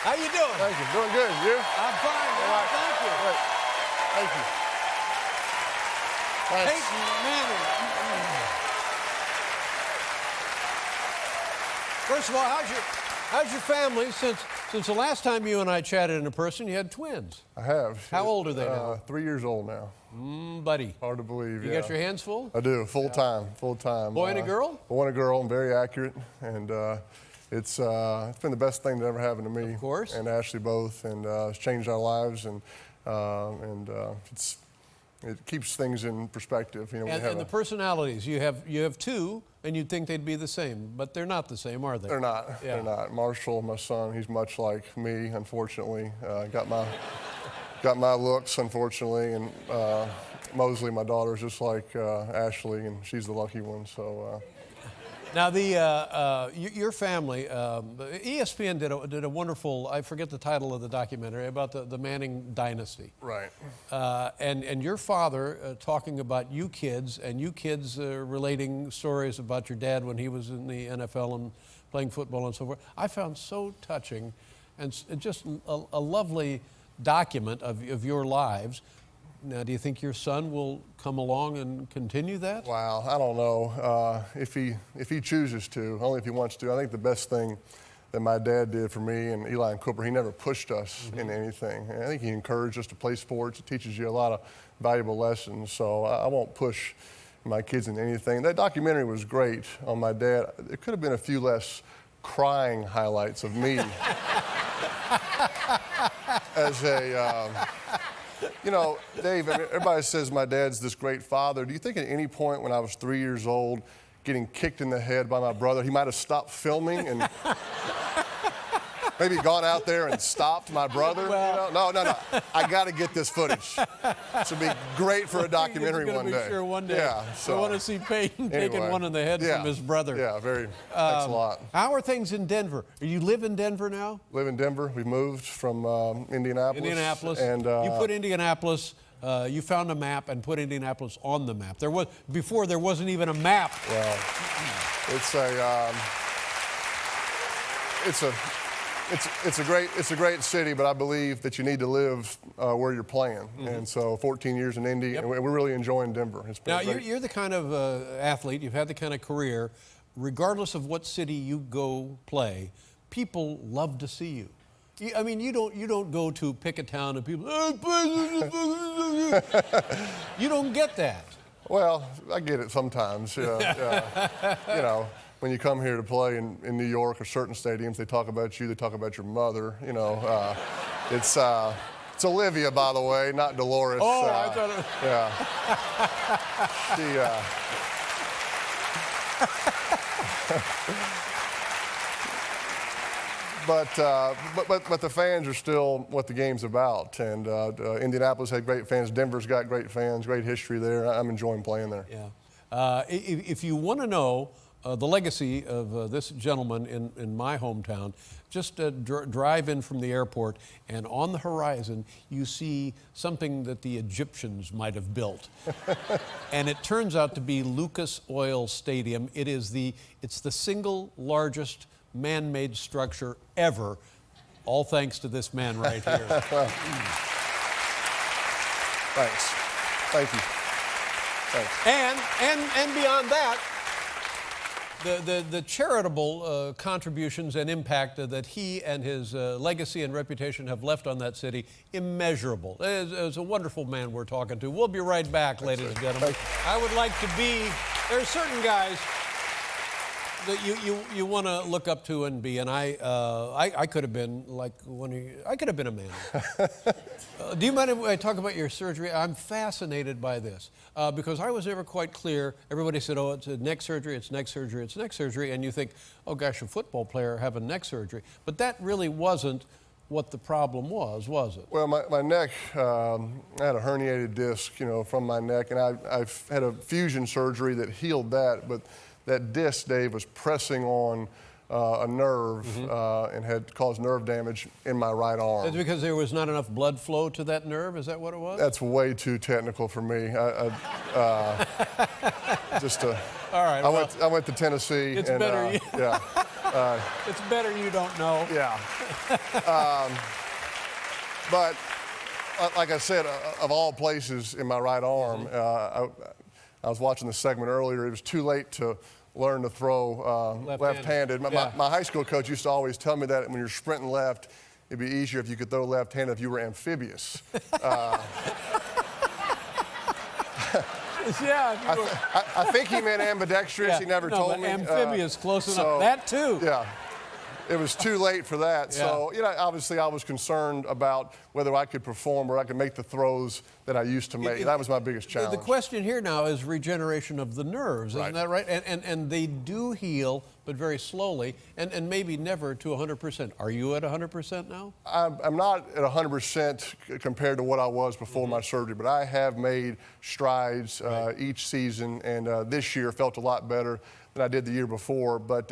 How you doing? Thank you. Doing good. You? I'm fine, man. Right. Thank you. Great. Thank you. Thanks. Peyton Manning. First of all, how's your family? Since the last time you and I chatted in person, you had twins. I have. How old are they now? 3 years old now. Buddy. Hard to believe. You got your hands full? I do. Full time. Boy and a girl? Boy and a girl. I'm very accurate, and it's been the best thing that ever happened to me. Of course. And Ashley both, and it's changed our lives, and it keeps things in perspective. You know, And the personalities, you have two, and you'd think they'd be the same, but they're not the same, are they? They're not. Yeah. They're not. Marshall, my son, he's much like me, unfortunately. Got my looks, unfortunately, and Mosley, my daughter, is just like Ashley, and she's the lucky one. So. Now, your family, ESPN did a wonderful, I forget the title of the documentary, about the Manning dynasty. Right. And your father talking about you kids, and you kids relating stories about your dad when he was in the NFL and playing football and so forth, I found so touching and just a lovely document of your lives. Now, do you think your son will come along and continue that? Wow, I don't know. If he chooses to, only if he wants to. I think the best thing that my dad did for me and Eli and Cooper, he never pushed us into anything. And I think he encouraged us to play sports. It teaches you a lot of valuable lessons. So I won't push my kids into anything. That documentary was great on my dad. There could have been a few less crying highlights of me as a. You know, Dave, everybody says my dad's this great father. Do you think at any point when I was 3 years old, getting kicked in the head by my brother, he might have stopped filming and maybe gone out there and stopped my brother? Well, you know? No. I got to get this footage. This would be great for a documentary one day. Sure, one day. Yeah. So, I want to see Peyton taking one in the head from his brother. Yeah, very. Thanks a lot. How are things in Denver? You live in Denver now? Live in Denver. We moved from Indianapolis. Indianapolis. And you put Indianapolis. You found a map and put Indianapolis on the map. Before there wasn't even a map. Well, it's a great city, but I believe that you need to live where you're playing. And so 14 years in Indy, and we're really enjoying Denver. It's been now, you're the kind of athlete, you've had the kind of career, regardless of what city you go play, people love to see you. I mean, you don't go to pick a town and people, you don't get that. Well, I get it sometimes. You know, when you come here to play in New York or certain stadiums, they talk about you, they talk about your mother. You know, it's Olivia, by the way, not Dolores. Oh, I thought yeah. But the fans are still what the game's about, and Indianapolis had great fans. Denver's got great fans, great history there. I'm enjoying playing there. Yeah. If you want to know the legacy of this gentleman in my hometown, just drive in from the airport, and on the horizon you see something that the Egyptians might have built, and it turns out to be Lucas Oil Stadium. It's the single largest man-made structure ever, all thanks to this man right here. Thanks. Thank you. Thanks. And beyond that, the charitable contributions and impact that he and his legacy and reputation have left on that city, immeasurable. It's a wonderful man we're talking to. We'll be right back, ladies and gentlemen. I would like to be, there's certain guys that you want to look up to and be, and I could have been like I could have been a man. Do you mind if I talk about your surgery? I'm fascinated by this because I was never quite clear. Everybody said, "Oh, it's a neck surgery. It's neck surgery. It's neck surgery," and you think, "Oh gosh, a football player having neck surgery," but that really wasn't what the problem was it? Well, my neck, I had a herniated disc, from my neck, and I've had a fusion surgery that healed that, but that disc, Dave, was pressing on a nerve and had caused nerve damage in my right arm. That's because there was not enough blood flow to that nerve? Is that what it was? That's way too technical for me. All right. I went to Tennessee. It's and, better. Yeah. It's better you don't know. Yeah. But like I said, of all places in my right arm, I was watching the segment earlier. It was too late to learn to throw left-handed. My high school coach used to always tell me that when you're sprinting left, it'd be easier if you could throw left-handed if you were amphibious. Yeah. I think he meant ambidextrous. Yeah, He never told me. Amphibious, close enough. So, that too. Yeah. It was too late for that. Yeah. So, obviously I was concerned about whether I could perform or I could make the throws that I used to make. That was my biggest challenge. The question here now is regeneration of the nerves, isn't that right? And they do heal, but very slowly, and maybe never to 100%. Are you at 100% now? I'm not at 100% compared to what I was before my surgery, but I have made strides each season, and this year felt a lot better than I did the year before. But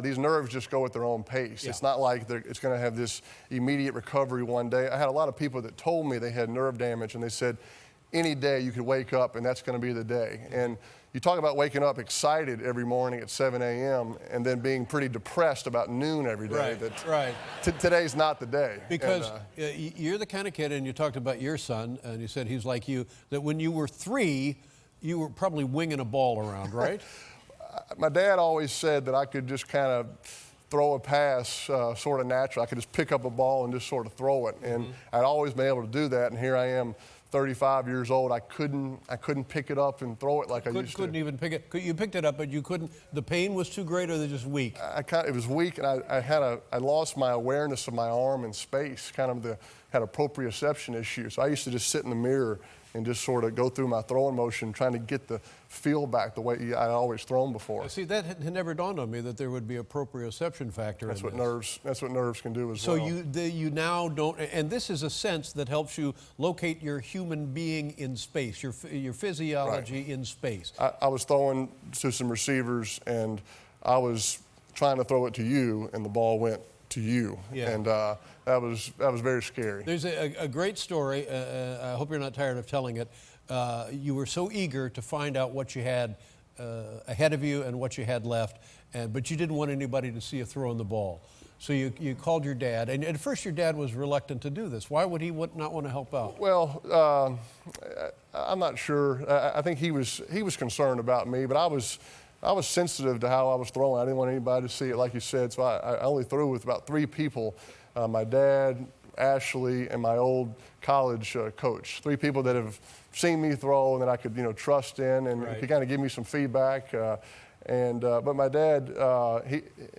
these nerves just go at their own pace. Yeah. It's not like it's going to have this immediate recovery one day. I had a lot of people that told me they had nerve damage, and they said, any day you could wake up and that's going to be the day. And you talk about waking up excited every morning at 7 a.m. and then being pretty depressed about noon every day. Today's not the day. Because you're the kind of kid, and you talked about your son, and you said he's like you, that when you were 3, you were probably winging a ball around, right? My dad always said that I could just kind of throw a pass sort of natural. I could just pick up a ball and just sort of throw it. And I'd always been able to do that. And here I am, 35 years old. I couldn't pick it up and throw it like I used to. Couldn't even pick it. You picked it up, but you couldn't. The pain was too great, or they're just weak. It was weak, and I lost my awareness of my arm and space. Had a proprioception issue. So I used to just sit in the mirror and just sort of go through my throwing motion, trying to get the feel back the way I'd always thrown before. See, that had never dawned on me that there would be a proprioception factor. That's what nerves can do as well. So you now don't, and this is a sense that helps you locate your human being in space, your physiology in space. I was throwing to some receivers, and I was trying to throw it to you, and the ball went to you. Yeah. And that was very scary. There's a great story. I hope you're not tired of telling it. You were so eager to find out what you had ahead of you and what you had left, but you didn't want anybody to see you throwing the ball. So you called your dad, and at first your dad was reluctant to do this. Why would he not want to help out? Well, I'm not sure. I think he was concerned about me, but I was sensitive to how I was throwing. I didn't want anybody to see it, like you said, so I only threw with about 3 people, my dad, Ashley, and my old college coach. 3 people that have seen me throw and that I could, trust in and could kind of give me some feedback. But my dad,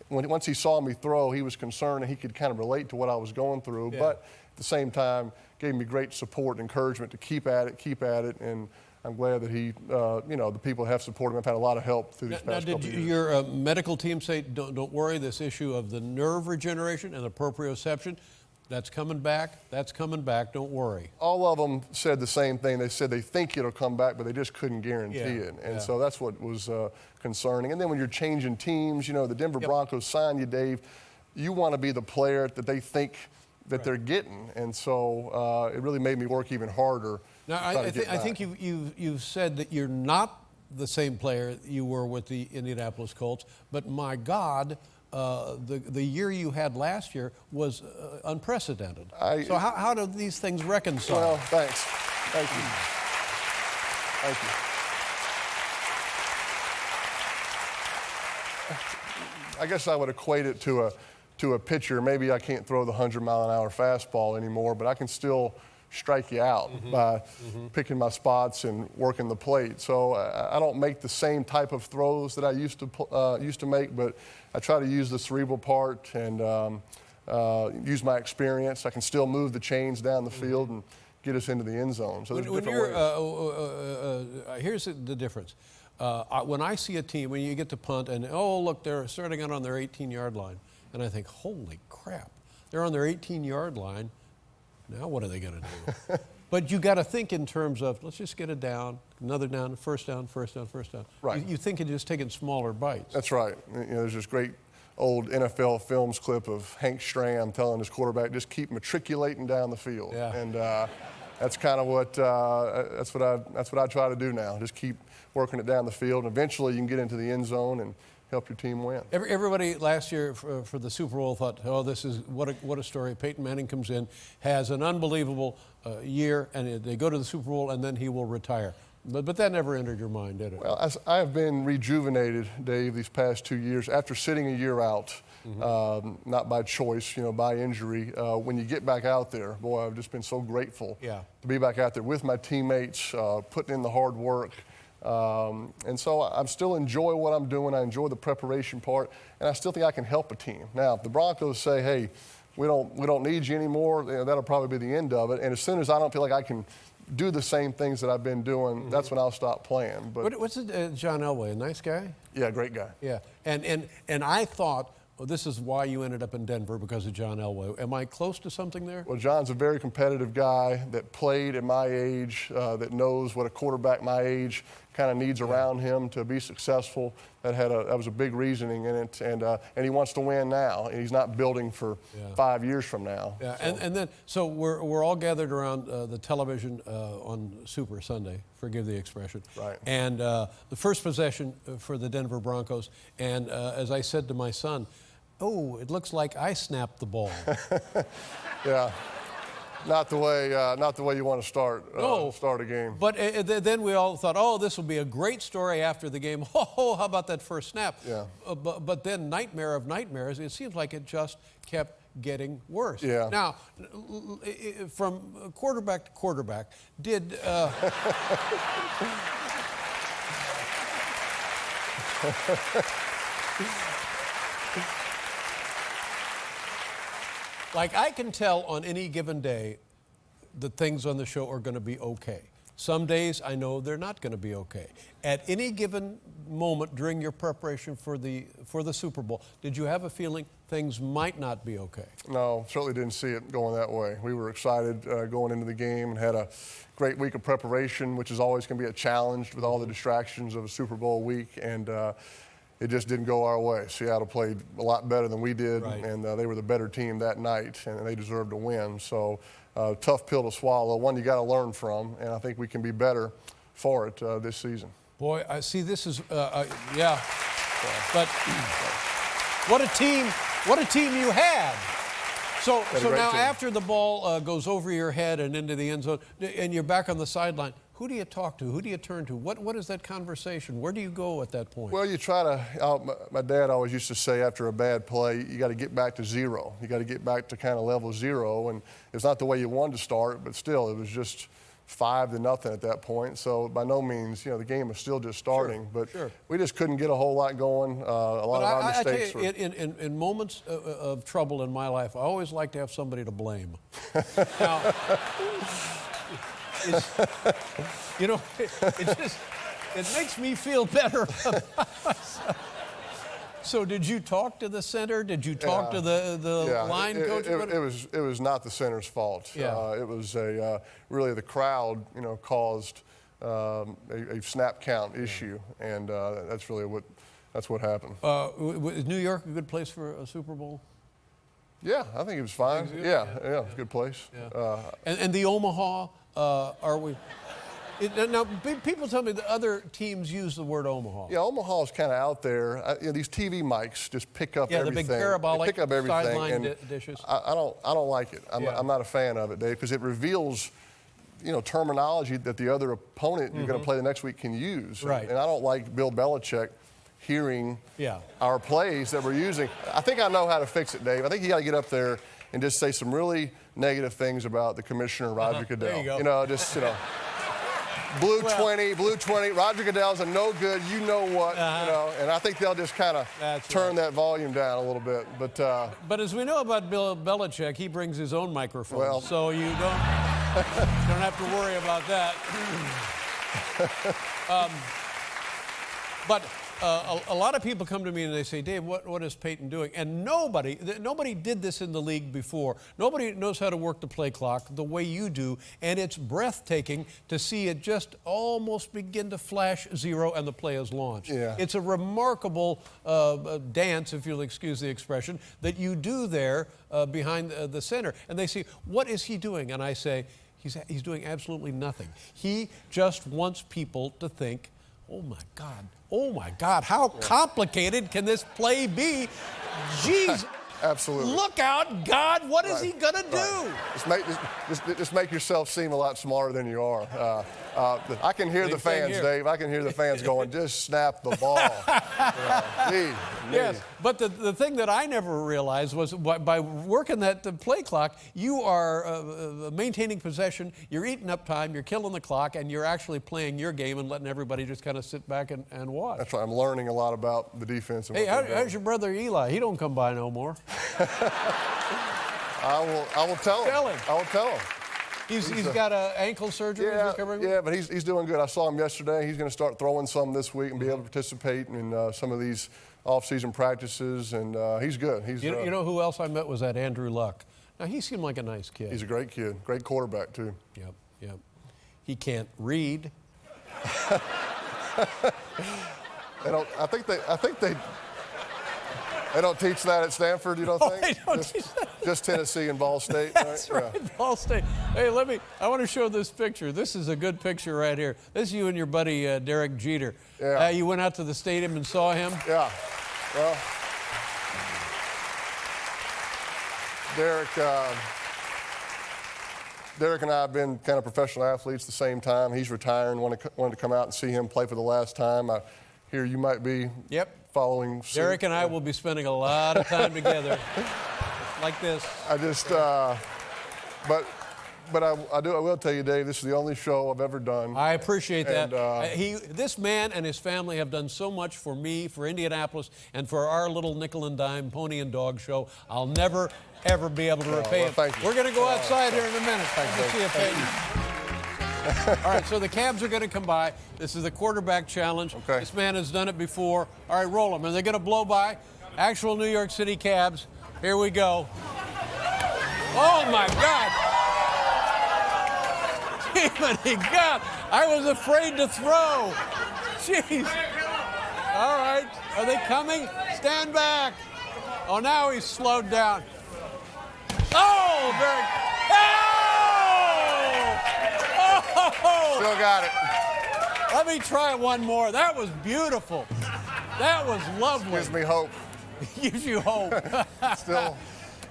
once he saw me throw, he was concerned and he could kind of relate to what I was going through, but at the same time gave me great support and encouragement to keep at it, and I'm glad that he, the people have supported him. I've had a lot of help through these past couple of years. Did your medical team say, don't worry, this issue of the nerve regeneration and the proprioception, that's coming back, don't worry? All of them said the same thing. They said they think it'll come back, but they just couldn't guarantee it. And so that's what was concerning. And then when you're changing teams, the Denver Broncos signed you, Dave, you want to be the player that they think that they're getting. And so it really made me work even harder. Now, I think you've said that you're not the same player you were with the Indianapolis Colts, but my God, the year you had last year was unprecedented. So how do these things reconcile? Well, thanks. Thank you. Thank you. I guess I would equate it to a pitcher. Maybe I can't throw the 100-mile-an-hour fastball anymore, but I can still strike you out by picking my spots and working the plate. So I don't make the same type of throws that I used to make, but I try to use the cerebral part and use my experience. I can still move the chains down the field and get us into the end zone. So there's different ways. Here's the difference. When I see a team, when you get to punt and, oh, look, they're starting out on their 18-yard line, and I think, holy crap, they're on their 18-yard line. Now what are they going to do? But you got to think in terms of, let's just get it down, another down, first down. Right. You think it's just taking smaller bites. That's right. There's this great old NFL films clip of Hank Stram telling his quarterback, just keep matriculating down the field. Yeah. And that's kind of what I try to do now. Just keep working it down the field. And eventually you can get into the end zone and help your team win. Everybody last year for the Super Bowl thought, oh, this is what a story. Peyton Manning comes in, has an unbelievable year, and they go to the Super Bowl, and then he will retire. But that never entered your mind, did it? Well, I have been rejuvenated, Dave, these past 2 years. After sitting a year out, not by choice, by injury, when you get back out there, boy, I've just been so grateful to be back out there with my teammates, putting in the hard work. And so I still enjoy what I'm doing. I enjoy the preparation part, and I still think I can help a team. Now, if the Broncos say, hey, we don't need you anymore, that'll probably be the end of it. And as soon as I don't feel like I can do the same things that I've been doing, that's when I'll stop playing. But what's it, John Elway, a nice guy? Yeah, great guy. Yeah, and I thought, well, this is why you ended up in Denver, because of John Elway. Am I close to something there? Well, John's a very competitive guy that played at my age, that knows what a quarterback my age kind of needs around him to be successful. That was a big reasoning in it, and he wants to win now. And he's not building for 5 years from now. Yeah, so. So we're all gathered around the television on Super Sunday. Forgive the expression. Right. And the first possession for the Denver Broncos, and as I said to my son, oh, it looks like I snapped the ball. Yeah. Not the way you want to start a game. But then we all thought, oh, this will be a great story after the game. Oh, how about that first snap? Yeah. But then, nightmare of nightmares, it seems like it just kept getting worse. Yeah. Now, from quarterback to quarterback, did... Like, I can tell on any given day that things on the show are going to be okay. Some days I know they're not going to be okay. At any given moment during your preparation for the Super Bowl, did you have a feeling things might not be okay? No, certainly didn't see it going that way. We were excited going into the game and had a great week of preparation, which is always going to be a challenge with all the distractions of a Super Bowl week, and it just didn't go our way. Seattle played a lot better than we did, and they were the better team that night, and they deserved to win. So tough pill to swallow, one you got to learn from, and I think we can be better for it this season. Boy, I see this is, yeah. But what a team you had. So now team. After the ball goes over your head and into the end zone, and you're back on the sideline, who do you talk to? Who do you turn to? What is that conversation? Where do you go at that point? Well, you try to, my dad always used to say after a bad play, you got to get back to zero. You got to get back to kind of level zero. And it's not the way you wanted to start, but still, it was just 5-0 at that point. So by no means, the game was still just starting. But we just couldn't get a whole lot going. A lot of our mistakes were. In moments of trouble in my life, I always like to have somebody to blame. Now, it makes me feel better about myself. So did you talk to the center? Did you talk to the line coach? It was not the center's fault. Yeah. It was really the crowd, caused a snap count issue, and that's really what happened. Is New York a good place for a Super Bowl? Yeah, I think it was fine. Yeah, it's a good place. Yeah. And the Omaha, are we? Now, people tell me that other teams use the word Omaha. Yeah, Omaha's kind of out there. These TV mics just pick up everything. Yeah, the big parabolic pick up everything, sideline dishes. I don't like it. I'm not a fan of it, Dave, because it reveals, terminology that the other opponent you're going to play the next week can use. Right. And I don't like Bill Belichick hearing our plays that we're using. I think I know how to fix it, Dave. I think you got to get up there and just say some really negative things about the commissioner, Roger Goodell. There you go. Blue 20, Roger Goodell's a no good, you know what, and I think they'll just kind of turn that volume down a little bit. But as we know about Bill Belichick, he brings his own microphone, so you don't have to worry about that. But a lot of people come to me and they say, Dave, what is Peyton doing? And nobody did this in the league before. Nobody knows how to work the play clock the way you do, and it's breathtaking to see it just almost begin to flash zero and the play is launched. Yeah. It's a remarkable dance, if you'll excuse the expression, that you do there behind the center. And they say, what is he doing? And I say, he's doing absolutely nothing. He just wants people to think, Oh my God. Oh my God. How complicated can this play be? Jeez. Absolutely. Look out, God. What is he going to do? Right. Just make yourself seem a lot smarter than you are. I can hear the fans, Dave. I can hear the fans going, just snap the ball. Yes, but the thing that I never realized was by working that play clock, you are maintaining possession, you're eating up time, you're killing the clock, and you're actually playing your game and letting everybody just kind of sit back and watch. That's right. I'm learning a lot about the defense. And hey, how's your brother Eli? He don't come by no more. I will tell him. I will tell him. He's got an ankle surgery. Yeah, but he's doing good. I saw him yesterday. He's going to start throwing some this week and be able to participate in some of these off-season practices, and he's good. You know who else I met was that Andrew Luck. Now, he seemed like a nice kid. He's a great kid. Great quarterback, too. Yep. He can't read. I think they don't teach that at Stanford, you don't think? They don't teach that. Just Tennessee and Ball State, That's right? right, Ball State. Hey, I want to show this picture. This is a good picture right here. This is you and your buddy Derek Jeter. Yeah. You went out to the stadium and saw him? Yeah. Well, Derek and I have been kind of professional athletes at the same time. He's retiring. Wanted to come out and see him play for the last time. I hear you might be following suit. Derek and I will be spending a lot of time together like this. I just, but I will tell you, Dave, this is the only show I've ever done. I appreciate that. And, this man and his family have done so much for me, for Indianapolis, and for our little nickel and dime pony and dog show. I'll never, ever be able to repay it. Thank you. We're going to go outside here in a minute. Good to see you, Peyton. All right, so the Cabs are going to come by. This is the quarterback challenge. Okay. This man has done it before. All right, roll them. Are they going to blow by? Actual New York City Cabs. Here we go. Oh, my God. Jiminy God. I was afraid to throw. Jeez. All right. Are they coming? Stand back. Oh, now he's slowed down. Oh, very. Oh! Still got it. Let me try one more. That was beautiful. That was lovely. Gives me hope. Gives you hope. Still.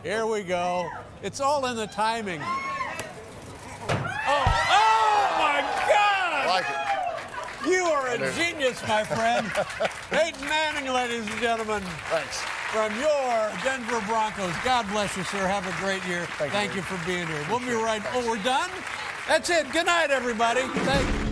Here we go. It's all in the timing. Oh my God! I like it. You are a genius, my friend. Peyton Manning, ladies and gentlemen. Thanks. From your Denver Broncos. God bless you, sir. Have a great year. Thank you for being here. We'll be right. Oh, we're done? That's it. Good night, everybody. Thank you.